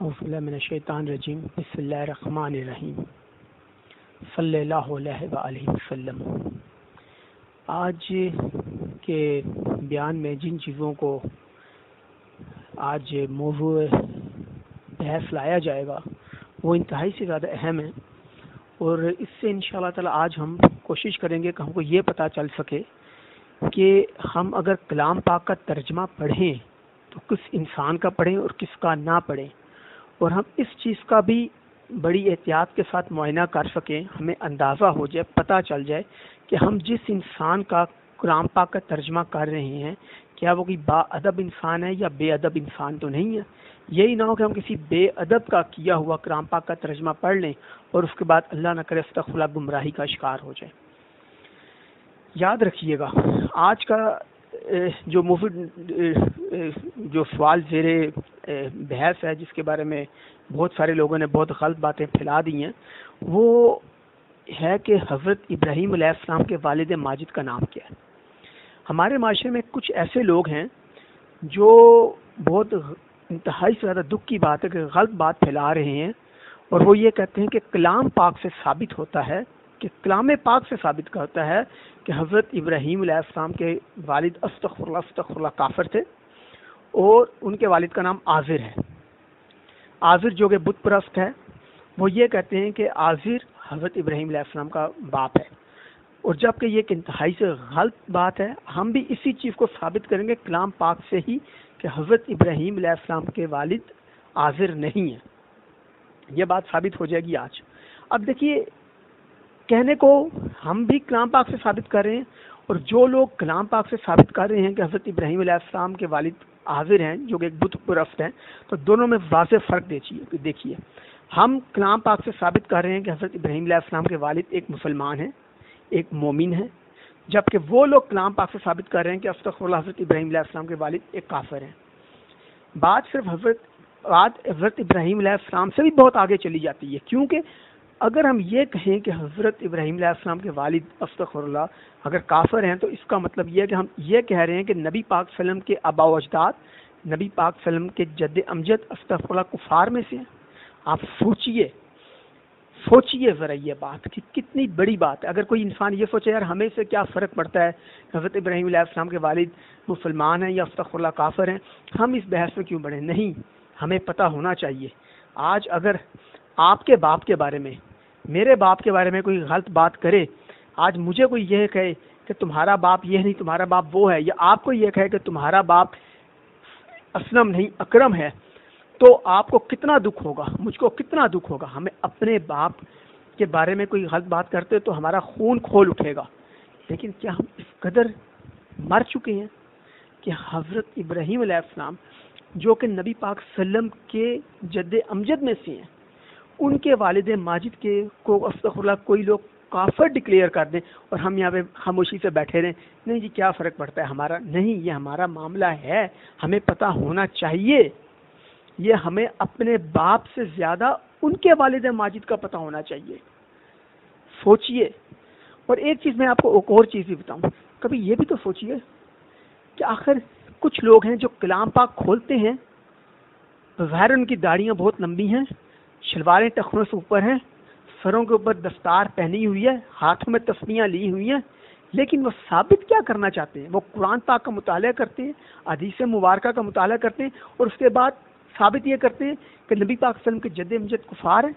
اعوذ باللہ من الشیطان الرجیم بسم اللہ الرحمن الرحیم صلی اللہ علیہ وآلہ وسلم۔ آج کے بیان میں جن چیزوں کو آج موضوع بحث لایا جائے گا وہ انتہائی سے زیادہ اہم ہے، اور اس سے انشاءاللہ تعالی آج ہم کوشش کریں گے کہ ہم کو یہ پتہ چل سکے کہ ہم اگر کلام پاک کا ترجمہ پڑھیں تو کس انسان کا پڑھیں اور کس کا نہ پڑھیں، اور ہم اس چیز کا بھی بڑی احتیاط کے ساتھ معائنہ کر سکیں، ہمیں اندازہ ہو جائے، پتہ چل جائے کہ ہم جس انسان کا کلام پاک کا ترجمہ کر رہے ہیں کیا وہ کوئی با ادب انسان ہے یا بے ادب انسان تو نہیں ہے۔ یہی نہ ہو کہ ہم کسی بے ادب کا کیا ہوا کلام پاک کا ترجمہ پڑھ لیں اور اس کے بعد اللہ نہ کرے استغفر اللہ گمراہی کا شکار ہو جائے۔ یاد رکھیے گا آج کا جو مفید جو سوال زیر بحث ہے، جس کے بارے میں بہت سارے لوگوں نے بہت غلط باتیں پھیلا دی ہیں، وہ ہے کہ حضرت ابراہیم علیہ السلام کے والد ماجد کا نام کیا ہے۔ ہمارے معاشرے میں کچھ ایسے لوگ ہیں جو بہت انتہائی سے زیادہ دکھ کی بات ہے کہ غلط بات پھیلا رہے ہیں، اور وہ یہ کہتے ہیں کہ کلام پاک سے ثابت ہوتا ہے، کہ کلام پاک سے ثابت کرتا ہے کہ حضرت ابراہیم علیہ السلام کے والد استغفر اللہ کافر تھے، اور ان کے والد کا نام آزر ہے۔ آزر جو کہ بت پرست ہے، وہ یہ کہتے ہیں کہ آزر حضرت ابراہیم علیہ السلام کا باپ ہے، اور جبکہ یہ ایک انتہائی سے غلط بات ہے۔ ہم بھی اسی چیز کو ثابت کریں گے کلام پاک سے ہی کہ حضرت ابراہیم علیہ السلام کے والد آزر نہیں ہیں، یہ بات ثابت ہو جائے گی آج۔ اب دیکھیے، کہنے کو ہم بھی کلام پاک سے ثابت کر رہے ہیں، اور جو لوگ کلام پاک سے ثابت کر رہے ہیں کہ حضرت ابراہیم علیہ السلام کے والد حاضر ہیں جو کہ ایک بت پرست ہیں، تو دونوں میں واضح فرق دیکھیے۔ ہم کلام پاک سے ثابت کر رہے ہیں کہ حضرت ابراہیم علیہ السلام کے والد ایک مسلمان ہیں، ایک مومن ہیں، جبکہ وہ لوگ کلام پاک سے ثابت کر رہے ہیں کہ استغفر اللہ حضرت ابراہیم علیہ السلام کے والد ایک کافر ہیں۔ بات صرف حضرت ابراہیم علیہ السلام سے بھی بہت آگے چلی جاتی ہے، کیونکہ اگر ہم یہ کہیں کہ حضرت ابراہیم علیہ السلام کے والد استغفر اللہ اگر کافر ہیں، تو اس کا مطلب یہ ہے کہ ہم یہ کہہ رہے ہیں کہ نبی پاک صلی اللہ علیہ وسلم کے آبا و اجداد، نبی پاک صلی اللہ علیہ وسلم کے جد امجد استغفر اللہ کفار میں سے ہیں۔ آپ سوچئے ذرا یہ بات کہ کتنی بڑی بات ہے۔ اگر کوئی انسان یہ سوچے یار ہمیں سے کیا فرق پڑتا ہے حضرت ابراہیم علیہ السلام کے والد مسلمان ہیں یا استغفر اللہ کافر ہیں، ہم اس بحث میں کیوں بڑھیں؟ نہیں، ہمیں پتہ ہونا چاہیے۔ آج اگر آپ کے باپ کے بارے میں، میرے باپ کے بارے میں کوئی غلط بات کرے، آج مجھے کوئی یہ کہے کہ تمہارا باپ یہ نہیں، تمہارا باپ وہ ہے، یا آپ کو یہ کہے کہ تمہارا باپ اسلم نہیں اکرم ہے، تو آپ کو کتنا دکھ ہوگا، مجھ کو کتنا دکھ ہوگا۔ ہمیں اپنے باپ کے بارے میں کوئی غلط بات کرتے تو ہمارا خون کھول اٹھے گا، لیکن کیا ہم اس قدر مر چکے ہیں کہ حضرت ابراہیم علیہ السلام جو کہ نبی پاک صلی اللہ علیہ وسلم کے جد امجد میں سے ہیں، ان کے والد ماجد کے کو استغفر اللہ کوئی لوگ کافر ڈکلیئر کر دیں اور ہم یہاں پہ خاموشی سے بیٹھے رہیں، نہیں جی کیا فرق پڑتا ہے ہمارا؟ نہیں، یہ ہمارا معاملہ ہے، ہمیں پتہ ہونا چاہیے۔ یہ ہمیں اپنے باپ سے زیادہ ان کے والد ماجد کا پتہ ہونا چاہیے۔ سوچئے۔ اور ایک چیز میں آپ کو ایک اور چیز بھی بتاؤں، کبھی یہ بھی تو سوچئے کہ آخر کچھ لوگ ہیں جو کلام پاک کھولتے ہیں، ظاہر ان کی داڑیاں بہت لمبی ہیں، شلواریں ٹخنوں سے اوپر ہیں، سروں کے اوپر دستار پہنی ہوئی ہے، ہاتھوں میں تسبیحاں لی ہوئی ہیں، لیکن وہ ثابت کیا کرنا چاہتے ہیں؟ وہ قرآن پاک کا مطالعہ کرتے ہیں، حدیث مبارکہ کا مطالعہ کرتے ہیں، اور اس کے بعد ثابت یہ کرتے ہیں کہ نبی پاک صلی اللہ علیہ وسلم کے جد امجد کفار ہیں،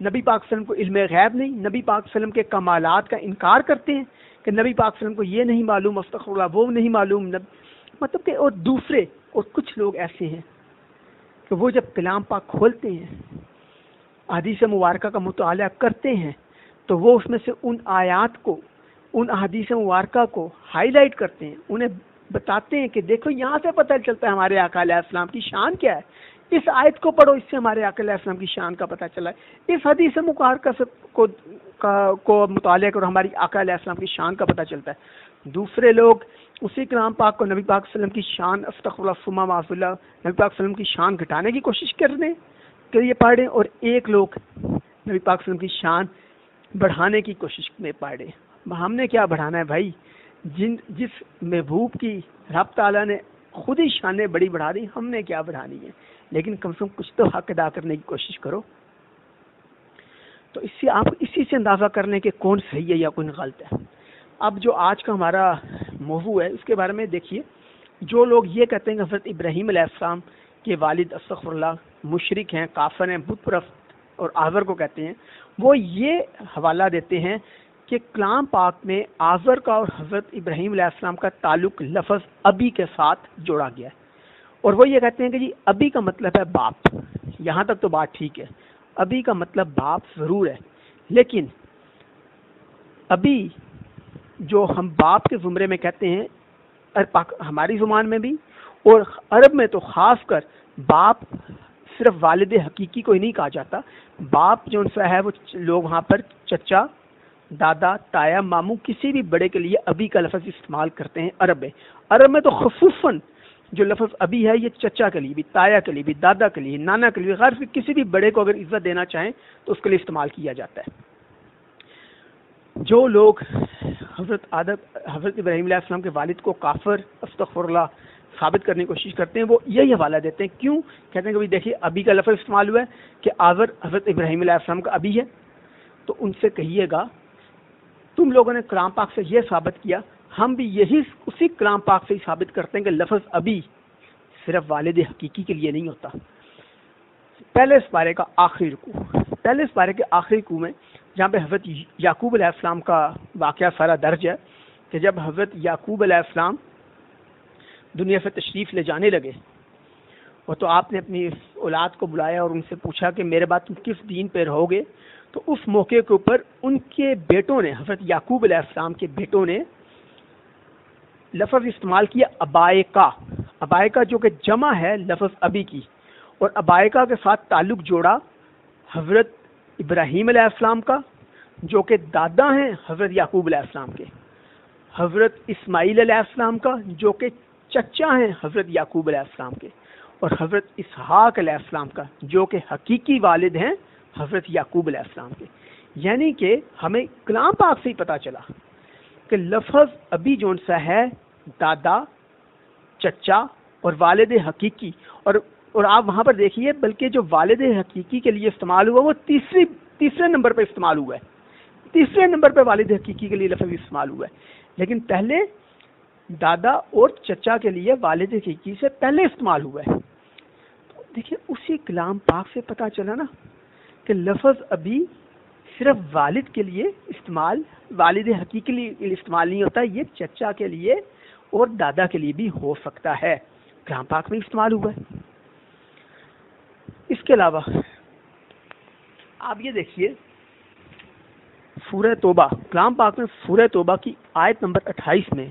نبی پاک صلی اللہ علیہ وسلم کو علم غیب نہیں، نبی پاک صلی اللہ علیہ وسلم کے کمالات کا انکار کرتے ہیں کہ نبی پاک صلی اللہ علیہ وسلم کو یہ نہیں معلوم، استغفر اللہ وہ نہیں معلوم، مطلب کہ اور دوسرے اور کچھ لوگ ایسے ہیں کہ وہ جب کلام پاک کھولتے ہیں، حدیث مبارکہ کا مطالعہ کرتے ہیں، تو وہ اس میں سے ان آیات کو، ان احادیث مبارکہ کو ہائی لائٹ کرتے ہیں، انہیں بتاتے ہیں کہ دیکھو یہاں سے پتہ چلتا ہے ہمارے آقا علیہ السلام کی شان کیا ہے، اس آیت کو پڑھو، اس سے ہمارے آقا علیہ السلام کی شان کا پتہ چلا ہے، اس حدیث مبارکہ کو مطالعہ کرو، ہماری آقا علیہ السلام کی شان کا پتہ چلتا ہے۔ دوسرے لوگ اسی کلام پاک کو نبی پاک صلی اللہ علیہ وسلم کی شان استغفر اللہ ثم معاذ اللہ، نبی پاک صلی اللہ علیہ وسلم کی شان گھٹانے کی کوشش کر رہے ہیں کہ یہ پڑھ رہے ہیں، اور ایک لوگ نبی پاک صلی اللہ علیہ وسلم کی شان بڑھانے کی کوشش میں پڑھ رہے ہیں۔ ہم نے کیا بڑھانا ہے بھائی؟ جس محبوب کی رب تعالیٰ نے خود ہی شانیں بڑی بڑھا دی، ہم نے کیا بڑھانی ہے، لیکن کم سے کم کچھ تو حق ادا کرنے کی کوشش کرو۔ تو اس سے آپ اسی سے اندازہ کر لیں کہ کون صحیح ہے یا کون غلط ہے۔ اب جو آج کا ہمارا موضوع ہے اس کے بارے میں دیکھیے، جو لوگ یہ کہتے ہیں کہ حضرت ابراہیم علیہ السلام کے والد استغفر اللہ مشرک ہیں، کافر ہیں، بت پرست اور آزر کو کہتے ہیں، وہ یہ حوالہ دیتے ہیں کہ کلام پاک میں آزر کا اور حضرت ابراہیم علیہ السلام کا تعلق لفظ ابی کے ساتھ جوڑا گیا ہے، اور وہ یہ کہتے ہیں کہ جی ابی کا مطلب ہے باپ۔ یہاں تک تو بات ٹھیک ہے، ابی کا مطلب باپ ضرور ہے، لیکن ابی جو ہم باپ کے زمرے میں کہتے ہیں ہماری زبان میں بھی اور عرب میں تو خاص کر باپ صرف والد حقیقی کو ہی نہیں کہا جاتا، باپ جو ان سے ہے وہ لوگ وہاں پر چچا، دادا، تایا، ماموں کسی بھی بڑے کے لیے ابی کا لفظ استعمال کرتے ہیں عرب میں تو خصوصاً جو لفظ ابی ہے یہ چچا کے لیے بھی، تایا کے لیے بھی، دادا کے لیے، نانا کے لیے، غیر کسی بھی بڑے کو اگر عزت دینا چاہیں تو اس کے لیے استعمال کیا جاتا ہے۔ جو لوگ حضرت ابراہیم علیہ السلام کے والد کو کافر استغفر اللہ ثابت کرنے کی کوشش کرتے ہیں وہ یہی حوالہ دیتے ہیں، کیوں کہتے ہیں کہ دیکھیے ابی کا لفظ استعمال ہوا ہے کہ آزر حضرت ابراہیم علیہ السلام کا ابی ہے، تو ان سے کہیے گا تم لوگوں نے کلام پاک سے یہ ثابت کیا، ہم بھی یہی اسی کلام پاک سے ہی ثابت کرتے ہیں کہ لفظ ابی صرف والد حقیقی کے لیے نہیں ہوتا۔ پہلے اس بارے کا آخری رکوع میں جہاں پہ حضرت یعقوب علیہ السلام کا واقعہ سارا درج ہے کہ جب حضرت یعقوب علیہ السلام دنیا سے تشریف لے جانے لگے وہ تو آپ نے اپنی اولاد کو بلایا اور ان سے پوچھا کہ میرے بعد تم کس دین پہ رہو گے، تو اس موقع کے اوپر ان کے بیٹوں نے، حضرت یعقوب علیہ السلام کے بیٹوں نے لفظ استعمال کیا ابائکا جو کہ جمع ہے لفظ ابی کی، اور ابائکا کے ساتھ تعلق جوڑا حضرت ابراہیم علیہ السلام کا جو کہ دادا ہیں حضرت یعقوب علیہ السلام کے، حضرت اسماعیل علیہ السلام کا جو کہ چچا ہیں حضرت یعقوب علیہ السلام کے، اور حضرت اسحاق علیہ السلام کا جو کہ حقیقی والد ہیں حضرت یعقوب علیہ السلام کے۔ یعنی کہ ہمیں کلام پاک سے ہی پتہ چلا کہ لفظ ابی جون سا ہے دادا، چچا اور والد حقیقی، اور آپ وہاں پر دیکھیے بلکہ جو والد حقیقی کے لیے استعمال ہوا وہ تیسرے نمبر پہ استعمال ہوا ہے، تیسرے نمبر پہ والد حقیقی کے لیے لفظ استعمال ہوا ہے، لیکن پہلے دادا اور چچا کے لیے والد حقیقی سے پہلے استعمال ہوا ہے۔ تو دیکھیے اسی کلام پاک سے پتہ چلا نا کہ لفظ ابی صرف والد کے لیے استعمال، والد حقیقی کے لیے استعمال نہیں ہوتا، یہ چچا کے لیے اور دادا کے لیے بھی ہو سکتا ہے، کلام پاک میں استعمال ہوا ہے۔ اس کے علاوہ آپ یہ دیکھیے سورہ توبہ، کلام پاک میں سورہ توبہ کی آیت نمبر 28 میں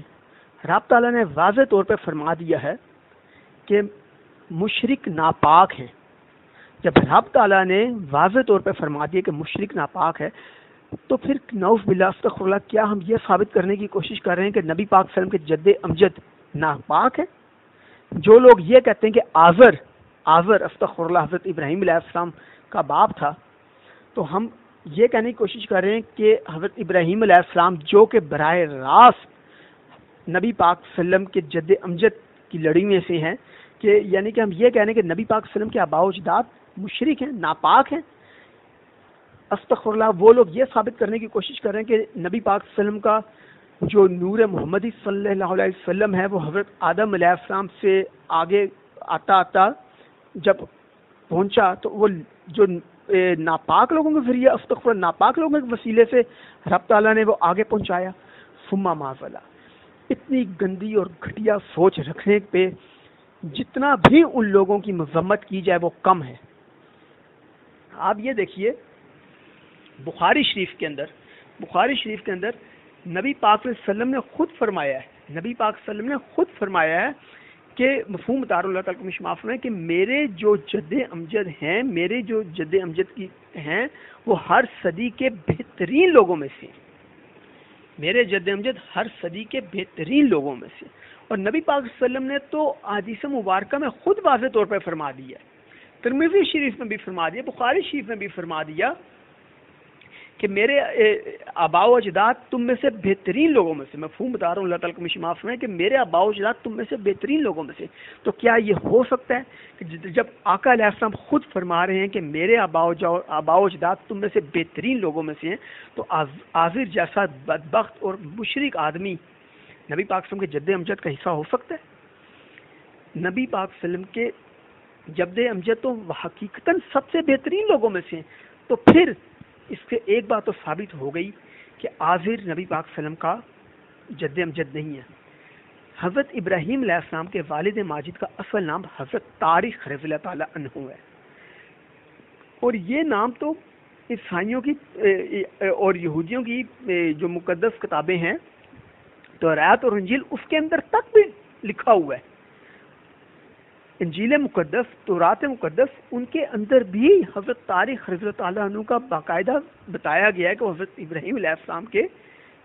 رب تعالیٰ نے واضح طور پہ فرما دیا ہے کہ مشرک ناپاک ہیں۔ جب رب تعالیٰ نے واضح طور پہ فرما دیا کہ مشرک ناپاک ہے تو پھر نعوذ باللہ استغفر اللہ کیا ہم یہ ثابت کرنے کی کوشش کر رہے ہیں کہ نبی پاک صلی اللہ علیہ وسلم کے جد امجد ناپاک ہے؟ جو لوگ یہ کہتے ہیں کہ آزر استغفر اللہ حضرت ابراہیم علیہ السلام کا باپ تھا، تو ہم یہ کہنے کی کوشش کر رہے ہیں کہ حضرت ابراہیم علیہ السلام جو کہ براہ راست نبی پاک صلی اللہ علیہ وسلم کے جد امجد کی لڑی میں سے ہیں، کہ یعنی کہ ہم یہ کہہ رہے ہیں کہ نبی پاک صلی اللہ علیہ وسلم کے آباء و اجداد مشرک ہیں، ناپاک ہیں۔ استغفر اللہ وہ لوگ یہ ثابت کرنے کی کوشش کر رہے ہیں کہ نبی پاک صلی اللہ علیہ وسلم کا جو نور محمدی صلی اللہ علیہ وسلم ہے وہ حضرت آدم علیہ السلام سے آگے آتا جب پہنچا تو وہ جو ناپاک لوگوں کے ذریعے استغفر اللہ ناپاک لوگوں کے وسیلے سے رب تعالیٰ نے وہ آگے پہنچایا۔ ثم معذلہ، اتنی گندی اور گھٹیا سوچ رکھنے پہ جتنا بھی ان لوگوں کی مذمت کی جائے وہ کم ہے۔ آپ یہ دیکھیے بخاری شریف کے اندر نبی پاک صلی اللہ علیہ وسلم نے خود فرمایا ہے کہ مفہوم مطار اللہ تعالیٰ کو معاف فرمائے کہ میرے جو جد امجد کی ہیں وہ ہر صدی کے بہترین لوگوں میں سے، میرے جد امجد ہر صدی کے بہترین لوگوں میں سے۔ اور نبی پاک صلی اللہ علیہ وسلم نے تو احادیث مبارکہ میں خود واضح طور پر فرما دیا، ترمذی شریف میں بھی فرما دیا، بخاری شریف میں بھی فرما دیا کہ میرے آباء و اجداد تم میں سے بہترین لوگوں میں سے، مفہوم بتا رہا ہوں، اللہ تعالیٰ کو مجھے معاف فرمائے، کہ میرے آباء و اجداد تم میں سے بہترین لوگوں میں سے، تو کیا یہ ہو سکتا ہے کہ جب آقا علیہ السلام خود فرما رہے ہیں کہ میرے آباء و اجداد تم میں سے بہترین لوگوں میں سے ہیں، تو عازر جیسا بدبخت اور مشرک آدمی نبی پاک صلی اللہ علیہ وسلم کے جد امجد کا حصہ ہو سکتا ہے؟ نبی پاک صلی اللہ علیہ وسلم کے جد امجد تو حقیقتاً سب سے بہترین لوگوں میں سے ہیں، تو پھر اس سے ایک بات تو ثابت ہو گئی کہ عازر نبی پاک صلی اللہ علیہ وسلم کا جد امجد نہیں ہے۔ حضرت ابراہیم علیہ السلام کے والد ماجد کا اصل نام حضرت طارق رضی اللہ تعالیٰ عنہ ہے، اور یہ نام تو عیسائیوں کی اور یہودیوں کی جو مقدس کتابیں ہیں تورات اور انجیل، اس کے اندر تک بھی لکھا ہوا ہے۔ انجیل مقدس، تورات مقدس، ان کے اندر بھی حضرت طارق رضی اللہ تعالیٰ عنہ کا باقاعدہ بتایا گیا ہے کہ وہ حضرت ابراہیم علیہ السلام کے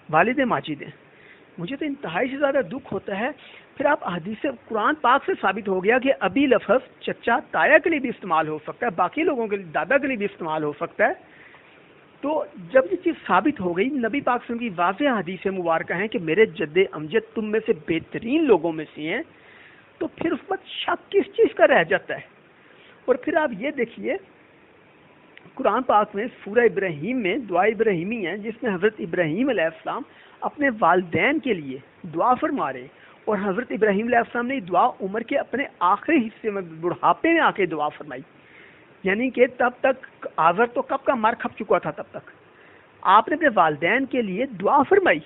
والد ماجد ہیں۔ مجھے تو انتہائی سے زیادہ دکھ ہوتا ہے، پھر آپ حدیث قرآن پاک سے ثابت ہو گیا کہ ابھی لفظ چچا تایا کے لیے بھی استعمال ہو سکتا ہے، باقی لوگوں کے لیے دادا کے لیے بھی استعمال ہو سکتا ہے۔ تو جب یہ چیز ثابت ہو گئی، نبی پاک صلی اللہ علیہ وسلم کی واضح حدیث مبارکہ ہیں کہ میرے جد امجد تم میں سے بہترین لوگوں میں سے ہیں، تو پھر اس وقت شک کس چیز کا رہ جاتا ہے؟ اور پھر آپ یہ دیکھیے قرآن پاک میں سورہ ابراہیم میں دعا ابراہیمی ہے، جس میں حضرت ابراہیم علیہ السلام اپنے والدین کے لیے دعا فرما رہے، اور حضرت ابراہیم علیہ السلام نے یہ دعا عمر کے اپنے آخری حصے میں بڑھاپے میں آ کے دعا فرمائی، یعنی کہ تب تک آزر تو کب کا مر کھپ چکا تھا، تب تک آپ نے اپنے والدین کے لیے دعا فرمائی۔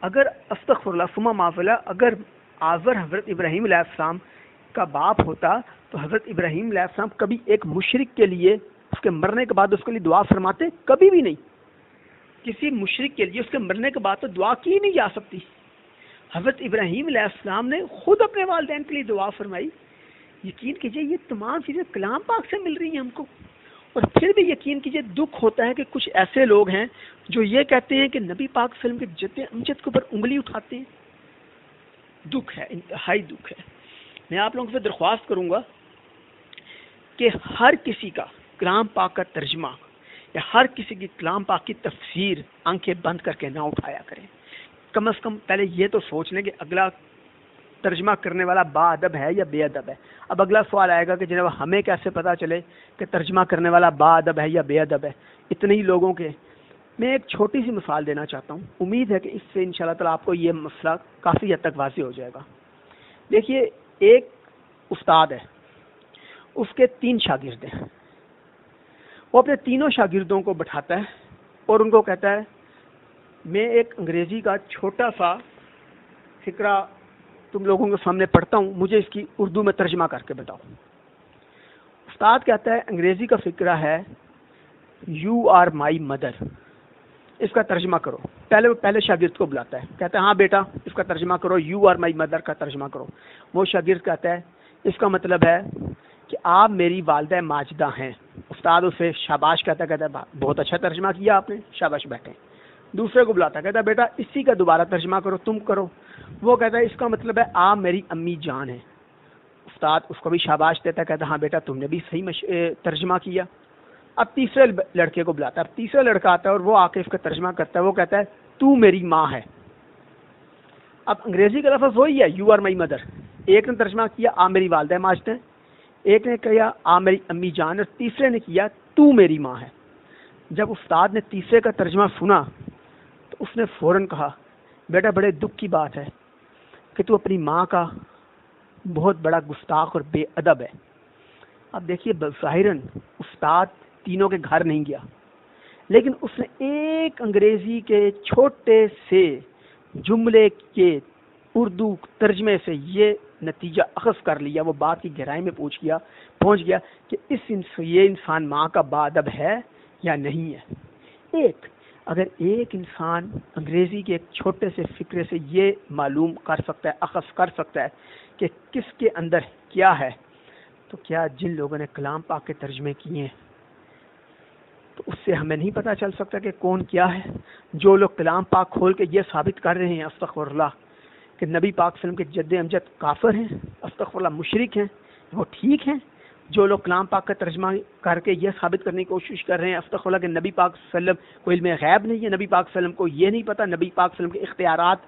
اگر استغفر اللہ ثم معاذ اللہ، اگر آزر حضرت ابراہیم علیہ السلام کا باپ ہوتا تو حضرت ابراہیم علیہ السلام کبھی ایک مشرک کے لیے اس کے مرنے کے بعد اس کے لیے دعا فرماتے؟ کبھی بھی نہیں۔ کسی مشرک کے لیے اس کے مرنے کے بعد تو دعا کی نہیں جا سکتی۔ حضرت ابراہیم علیہ السلام نے خود اپنے والدین کے لیے دعا فرمائی۔ یقین کیجئے یہ تمام چیزیں کلام پاک سے مل رہی ہیں ہم کو، اور پھر بھی یقین کیجئے دکھ ہوتا ہے کہ کچھ ایسے لوگ ہیں جو یہ کہتے ہیں کہ نبی پاک صلی اللہ علیہ وسلم کے جد امجد کے اوپر انگلی اٹھاتے ہیں۔ دکھ ہے، انتہائی دکھ ہے۔ میں آپ لوگوں سے درخواست کروں گا کہ ہر کسی کا کلام پاک کا ترجمہ یا ہر کسی کی کلام پاک کی تفسیر آنکھیں بند کر کے نہ اٹھایا کریں۔ کم از کم پہلے یہ تو سوچ لیں کہ اگلا ترجمہ کرنے والا با ادب ہے یا بے ادب ہے۔ اب اگلا سوال آئے گا کہ جناب ہمیں کیسے پتہ چلے کہ ترجمہ کرنے والا با ادب ہے یا بے ادب ہے اتنے ہی لوگوں کے؟ میں ایک چھوٹی سی مثال دینا چاہتا ہوں، امید ہے کہ اس سے انشاءاللہ تعالیٰ آپ کو یہ مسئلہ کافی حد تک واضح ہو جائے گا۔ دیکھیے ایک استاد ہے، اس کے 3 شاگرد ہیں، وہ اپنے تینوں شاگردوں کو بٹھاتا ہے اور ان کو کہتا ہے میں ایک انگریزی کا چھوٹا سا فقرہ تم لوگوں کے سامنے پڑھتا ہوں، مجھے اس کی اردو میں ترجمہ کر کے بتاؤ۔ استاد کہتا ہے انگریزی کا فقرہ ہے یو آر مائی مدر، اس کا ترجمہ کرو۔ پہلے شاگرد کو بلاتا ہے، کہتا ہے ہاں بیٹا اس کا ترجمہ کرو، یو آر مائی مدر کا ترجمہ کرو۔ وہ شاگرد کہتا ہے اس کا مطلب ہے کہ آپ میری والدہ ماجدہ ہیں۔ استاد اسے شاباش کہتا ہے بہت اچھا ترجمہ کیا آپ نے، شاباش بیٹھے۔ دوسرے کو بلاتا ہے، کہتا ہے بیٹا اسی کا دوبارہ ترجمہ کرو، تم کرو۔ وہ کہتا ہے اس کا مطلب ہے آپ میری امی جان ہیں۔ استاد اس کو بھی شاباش دیتا ہے، کہتا ہے ہاں بیٹا تم نے بھی صحیح ترجمہ کیا۔ اب تیسرے لڑکے کو بلاتا ہے، اب تیسرا لڑکا آتا ہے اور وہ آ کے اس کا ترجمہ کرتا ہے، وہ کہتا ہے تو میری ماں ہے۔ اب انگریزی کا لفظ وہی ہے یو آر مائی مدر، ایک نے ترجمہ کیا آپ میری والدہ ماجد ہیں، ایک نے کہا آپ میری امی جان، اور تیسرے نے کیا تو میری ماں ہے۔ جب استاد نے تیسرے کا ترجمہ سنا تو اس نے فوراً کہا بیٹا بڑے دکھ کی بات ہے کہ تو اپنی ماں کا بہت بڑا گستاخ اور بے ادب ہے۔ اب دیکھیے ظاہراً استاد تینوں کے گھر نہیں گیا، لیکن اس نے ایک انگریزی کے چھوٹے سے جملے کے اردو ترجمے سے یہ نتیجہ اخذ کر لیا، وہ بات کی گہرائی میں پہنچ گیا کہ یہ انسان ماں کا با ادب ہے یا نہیں ہے۔ اگر ایک انسان انگریزی کے ایک چھوٹے سے فقرے سے یہ معلوم کر سکتا ہے، اخذ کر سکتا ہے کہ کس کے اندر کیا ہے، تو کیا جن لوگوں نے کلام پاک کے ترجمے کیے ہیں تو اس سے ہمیں نہیں پتہ چل سکتا کہ کون کیا ہے؟ جو لوگ کلام پاک کھول کے یہ ثابت کر رہے ہیں استغفر اللہ کہ نبی پاک صلی اللہ علیہ وسلم کے جد امجد کافر ہیں، استغفر اللہ مشرک ہیں، وہ ٹھیک ہیں؟ جو لوگ کلام پاک کا ترجمہ کر کے یہ ثابت کرنے کی کوشش کر رہے ہیں استغفر اللہ کہ نبی پاک صلی اللہ علیہ وسلم کو علم غیب نہیں ہے، نبی پاک صلی اللہ علیہ وسلم کو یہ نہیں پتہ، نبی پاک صلی اللہ علیہ وسلم کے اختیارات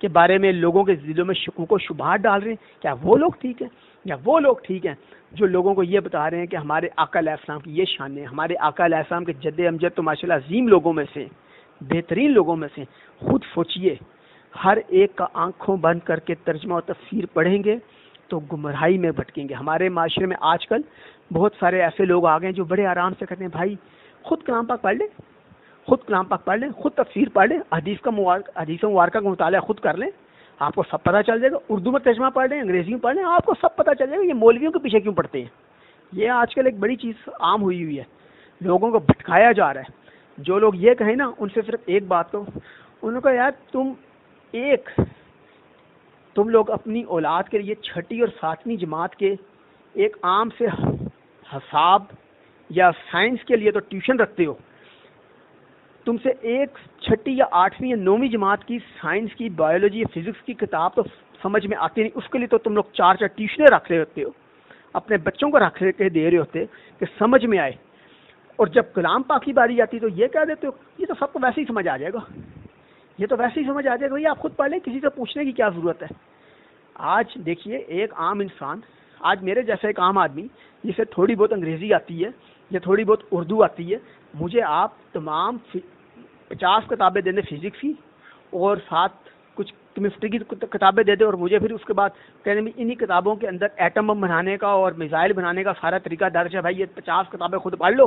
کے بارے میں لوگوں کے دلوں میں شکوک و شبہات ڈال رہے ہیں، کیا وہ لوگ ٹھیک ہیں؟ یا وہ لوگ ٹھیک ہیں جو لوگوں کو یہ بتا رہے ہیں کہ ہمارے آقا علیہ السلام کی یہ شان ہے، ہمارے آقا علیہ السلام کے جد امجد تو ماشاءاللہ عظیم لوگوں میں سے، بہترین لوگوں میں سے. خود سوچئے ہر ایک کا آنکھوں بند کر کے ترجمہ و تفسیر پڑھیں گے تو گمراہی میں بھٹکیں گے. ہمارے معاشرے میں آج کل بہت سارے ایسے لوگ آ گئے ہیں جو بڑے آرام سے کہتے ہیں بھائی خود کلام پاک پڑھ لیں، خود کلام پاک پڑھ لیں، خود تفسیر پڑھ لیں، حدیث مبارکہ کا مطالعہ خود کر لیں، آپ کو سب پتہ چل جائے گا. اردو میں ترجمہ پڑھ لیں، انگریزی میں پڑھ لیں، آپ کو سب پتہ چل جائے گا. یہ مولویوں کے پیچھے کیوں پڑھتے ہیں؟ یہ آج کل ایک بڑی چیز عام ہوئی ہے، لوگوں کو بھٹکایا جا رہا ہے. جو لوگ یہ کہیں نا ان سے صرف ایک بات کو، انہوں کا یار تم لوگ اپنی اولاد کے لیے 6 اور 7ویں جماعت کے ایک عام سے حساب یا سائنس کے لیے تو ٹیوشن رکھتے ہو، تم سے ایک 6 یا 8ویں یا 9ویں جماعت کی سائنس کی، بایولوجی یا فزکس کی کتاب تو سمجھ میں آتی نہیں، اس کے لیے تو تم لوگ 4 ٹیوشنیں رکھ رہے ہوتے ہو، اپنے بچوں کو رکھ کے دے رہے ہوتے کہ سمجھ میں آئے. اور جب کلام پاک کی باری آتی تو یہ کہہ دیتے ہو یہ تو سب کو ویسے ہی سمجھ آ جائے گا، یہ تو ویسے ہی سمجھ آ جائے گا، یہ آپ خود پڑھ لیں، کسی سے پوچھنے کی کیا ضرورت ہے. آج دیکھیے ایک عام انسان، آج میرے جیسا ایک عام آدمی جسے تھوڑی بہت انگریزی آتی ہے یا تھوڑی بہت اردو آتی ہے، مجھے آپ تمام 50 کتابیں دے دیں فزکس کی اور ساتھ کچھ کیمسٹری کی کتابیں دے دیں اور مجھے پھر اس کے بعد کہنے میں انہی کتابوں کے اندر ایٹم بم بنانے کا اور میزائل بنانے کا سارا طریقہ درج ہے، بھائی یہ 50 کتابیں خود پڑھ لو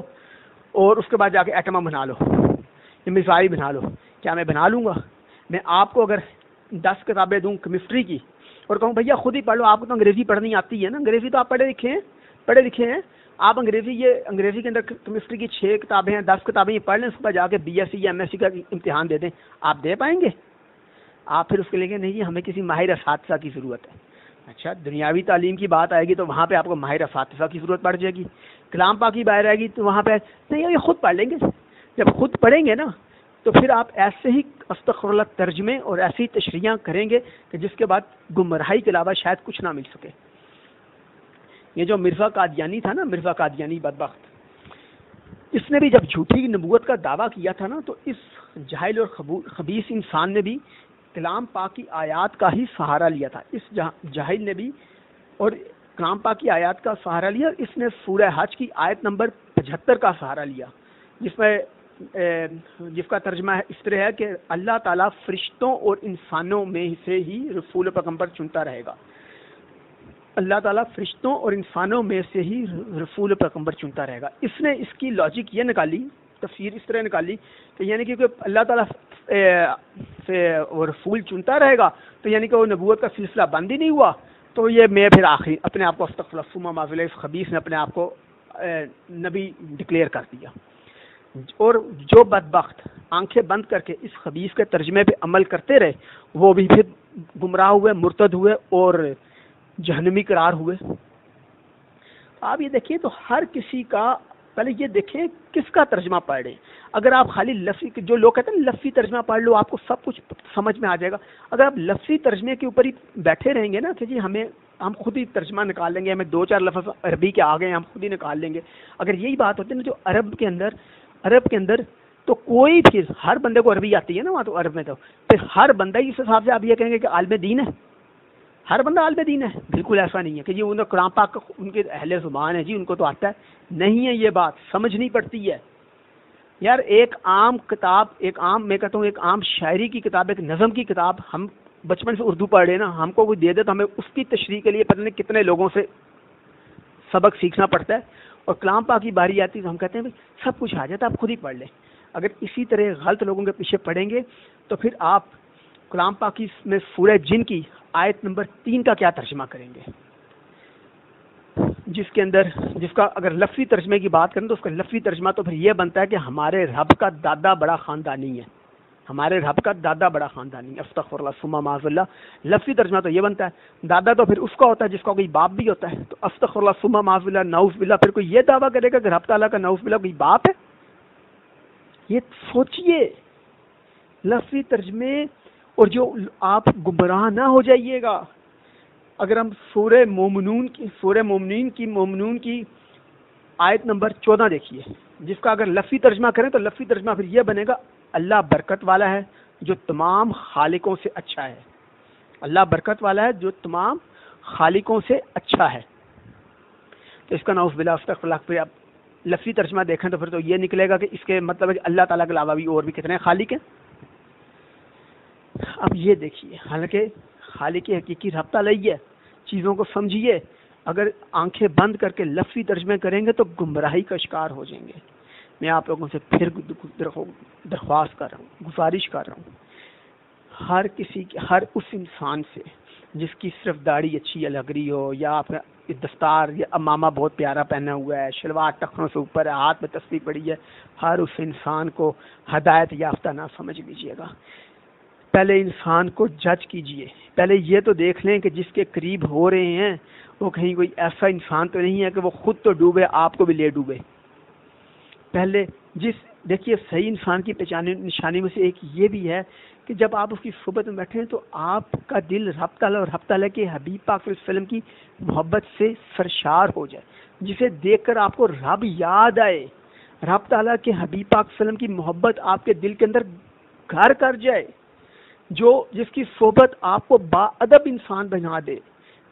اور اس کے بعد جا کے ایٹم بم بنا لو، یہ میزائل بنا لو. کیا میں بنا لوں گا؟ میں آپ کو اگر 10 کتابیں دوں کیمسٹری کی اور کہوں بھیا خود ہی پڑھ لو، آپ کو تو انگریزی پڑھنی آتی ہے نا، انگریزی تو آپ پڑھے لکھے ہیں، آپ انگریزی کے اندر کیمسٹری کی 6 کتابیں ہیں، 10 کتابیں یہ پڑھ لیں، اس کے بعد جا کے BSc یا MSc کا امتحان دے دیں، آپ دے پائیں گے؟ آپ پھر اس کے لیے نہیں ہمیں کسی ماہر اساتذہ کی ضرورت ہے. اچھا دنیاوی تعلیم کی بات آئے گی تو وہاں پہ آپ کو ماہر اساتذہ کی ضرورت پڑ جائے گی. کلام پاک کی بات آئے گی تو وہاں پہ نہیں، یہ خود پڑھ لیں گے. جب خود پڑھیں گے نا تو پھر آپ ایسے ہی استغفر اللہ ترجمے اور ایسی تشریحاں کریں گے کہ جس کے بعد گمراہی کے علاوہ شاید کچھ نہ مل سکے. یہ جو مرزا قادیانی تھا نا، مرزا قادیانی بدبخت، اس نے بھی جب جھوٹی نبوت کا دعویٰ کیا تھا نا تو اس جاہل اور خبیث انسان نے بھی کلام پاک کی آیات کا ہی سہارا لیا تھا. اس جاہل نے بھی اور کلام پاک کی آیات کا سہارا لیا، اور اس نے سورہ حج کی آیت نمبر 75 کا سہارا لیا، جس کا ترجمہ اس طرح ہے کہ اللہ تعالیٰ فرشتوں اور انسانوں میں سے ہی رسول پیغمبر چنتا رہے گا. اللہ تعالیٰ فرشتوں اور انسانوں میں سے ہی رسول پیغمبر چنتا رہے گا. اس نے اس کی لاجک یہ نکالی، تفسیر اس طرح نکالی کہ یعنی کہ اللہ تعالیٰ سے وہ رسول چنتا رہے گا تو یعنی کہ وہ نبوت کا سلسلہ بند ہی نہیں ہوا، تو یہ میں پھر آخری اپنے آپ کو استغفر اللہ ثم معاذ اللہ، اس خبیث نے اپنے آپ کو نبی ڈکلیئر کر دیا. اور جو بدبخت آنکھیں بند کر کے اس خبیث کے ترجمے پہ عمل کرتے رہے وہ بھی پھر گمراہ ہوئے، مرتد ہوئے اور جہنمی قرار ہوئے. آپ یہ دیکھیے تو ہر کسی کا پہلے یہ دیکھیں کس کا ترجمہ پڑھ رہے ہیں. اگر آپ خالی لفظی، جو لوگ کہتے ہیں لفظی ترجمہ پڑھ لو آپ کو سب کچھ سمجھ میں آ جائے گا، اگر آپ لفظی ترجمے کے اوپر ہی بیٹھے رہیں گے نا کہ جی ہم خود ہی ترجمہ نکال لیں گے، ہمیں 2-4 لفظ عربی کے آ گئے ہیں ہم خود ہی نکال لیں گے، اگر یہی بات ہوتی ہے نا جو عرب کے اندر تو کوئی بھی ہر بندے کو عربی آتی ہے نا وہاں تو عرب میں تو پھر ہر بندہ اس حساب سے آپ یہ کہیں گے کہ عالم دین ہے، ہر بندہ عالم دین ہے. بالکل ایسا نہیں ہے کہ جی انہیں قرآن پاک ان کے اہل زبان ہے جی ان کو تو آتا ہے، نہیں ہے. یہ بات سمجھنی پڑتی ہے یار. ایک عام کتاب، میں کہتا ہوں ایک عام شاعری کی کتاب، ایک نظم کی کتاب ہم بچپن سے اردو پڑھ رہے ہیں نا، ہم کو کوئی دے دے تو ہمیں اس کی تشریح کے لیے پتہ نہیں کتنے لوگوں سے سبق سیکھنا پڑتا ہے، اور کلام پاک کی باری آتی ہے تو ہم کہتے ہیں بھائی سب کچھ آ جاتا ہے آپ خود ہی پڑھ لیں. اگر اسی طرح غلط لوگوں کے پیچھے پڑھیں گے تو پھر آپ کلام پاک میں سورہ جن کی آیت نمبر 3 کا کیا ترجمہ کریں گے، جس کا اگر لفظی ترجمے کی بات کریں تو اس کا لفظی ترجمہ تو پھر یہ بنتا ہے کہ ہمارے رب کا دادا بڑا خاندانی ہے، ہمارے رب کا دادا بڑا خاندانی. استغفر اللہ ثم معاذ اللہ. لفظی ترجمہ تو یہ بنتا ہے، دادا تو پھر اس کا ہوتا ہے جس کا کوئی باپ بھی ہوتا ہے. تو استغفر اللہ ثم معاذ اللہ نعوذ باللہ، پھر کوئی یہ دعویٰ کرے گا کہ رب تعالیٰ کا نعوذ باللہ کوئی باپ ہے؟ یہ سوچئے لفظی ترجمے. اور جو آپ گمراہ نہ ہو جائیے گا. اگر ہم سورہ مومنون کی آیت نمبر 14 دیکھیے، جس کا اگر لفظی ترجمہ کریں تو لفظی ترجمہ پھر یہ بنے گا اللہ برکت والا ہے جو تمام خالقوں سے اچھا ہے۔ اللہ برکت والا ہے جو تمام خالقوں سے اچھا ہے۔ تو اس کا نعوذ باللہ استغفر اللہ، پھر اب لفظی ترجمہ دیکھیں تو پھر تو یہ نکلے گا کہ اس کے مطلب ہے کہ اللہ تعالیٰ کے علاوہ بھی اور بھی کتنے خالق ہیں۔ اب یہ دیکھیے، حالانکہ خالق حقیقی رب تعالیٰ ہے، چیزوں کو سمجھیے۔ اگر آنکھیں بند کر کے لفظی ترجمے کریں گے تو گمراہی کا شکار ہو جائیں گے۔ میں آپ لوگوں سے پھر درخواست کر رہا ہوں، گزارش کر رہا ہوں، ہر اس انسان سے جس کی صرف داڑھی اچھی لگ رہی ہو، یا آپ دستار یا امامہ بہت پیارا پہنا ہوا ہے، شلوار ٹخنوں سے اوپر ہے، ہاتھ میں تسبیح پڑی ہے، ہر اس انسان کو ہدایت یافتہ نہ سمجھ لیجیے گا۔ پہلے انسان کو جج کیجئے، پہلے یہ تو دیکھ لیں کہ جس کے قریب ہو رہے ہیں وہ کہیں کوئی ایسا انسان تو نہیں ہے کہ وہ خود تو ڈوبے آپ کو بھی لے ڈوبے۔ پہلے دیکھیے صحیح انسان کی پہچان نشانی میں سے ایک یہ بھی ہے کہ جب آپ اس کی صحبت میں بیٹھیں تو آپ کا دل رب تعالیٰ اور رب تعالیٰ کے حبیب پاک صلی اللہ علیہ وسلم کی محبت سے سرشار ہو جائے، جسے دیکھ کر آپ کو رب یاد آئے، رب تعالیٰ کے حبیب پاک صلی اللہ علیہ وسلم کی محبت آپ کے دل کے اندر گھر کر جائے، جس کی صحبت آپ کو با ادب انسان بنا دے۔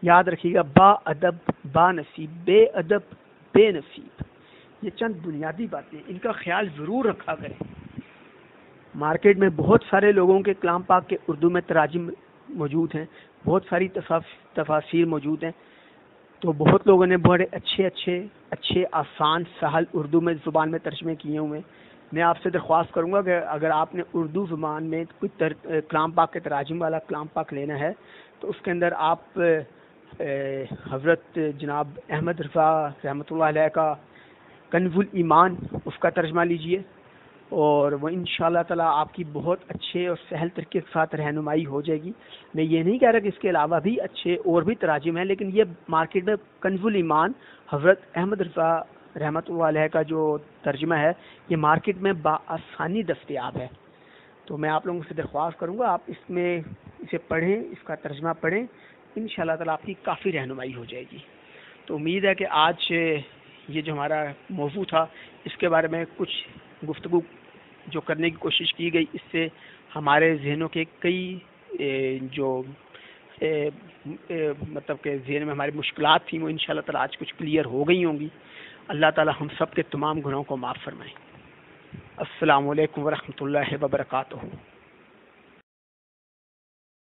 یاد رکھیے گا، با ادب با نصیب، بے ادب بے نصیب۔ یہ چند بنیادی باتیں، ان کا خیال ضرور رکھا کریں۔ مارکیٹ میں بہت سارے لوگوں کے کلام پاک کے اردو میں تراجم موجود ہیں، بہت ساری تفاسیر موجود ہیں، تو بہت لوگوں نے بڑے اچھے آسان سہل اردو میں زبان میں ترجمے کیے ہوئے ہیں۔ میں آپ سے درخواست کروں گا کہ اگر آپ نے اردو زبان میں کوئی کلام پاک کے تراجم والا کلام پاک لینا ہے تو اس کے اندر آپ حضرت جناب احمد رضا رحمۃ اللہ علیہ کا کنز الایمان اس کا ترجمہ لیجئے، اور وہ انشاءاللہ تعالیٰ آپ کی بہت اچھے اور سہل طریقے کے ساتھ رہنمائی ہو جائے گی۔ میں یہ نہیں کہہ رہا کہ اس کے علاوہ بھی اچھے اور بھی تراجم ہیں، لیکن یہ مارکیٹ میں کنز الایمان حضرت احمد رضا رحمۃ اللہ علیہ کا جو ترجمہ ہے یہ مارکیٹ میں بآسانی دستیاب ہے۔ تو میں آپ لوگوں سے درخواست کروں گا آپ اسے پڑھیں، اس کا ترجمہ پڑھیں، انشاءاللہ تعالیٰ آپ کی کافی رہنمائی ہو جائے گی۔ تو امید ہے کہ آج یہ جو ہمارا موضوع تھا اس کے بارے میں کچھ گفتگو جو کرنے کی کوشش کی گئی، اس سے ہمارے ذہنوں کے کئی جو مطلب کہ ذہن میں ہماری مشکلات تھیں وہ انشاءاللہ تعالیٰ آج کچھ کلیئر ہو گئی ہوں گی۔ اللہ تعالیٰ ہم سب کے تمام گناہوں کو معاف فرمائیں۔ السلام علیکم ورحمۃ اللہ وبرکاتہ۔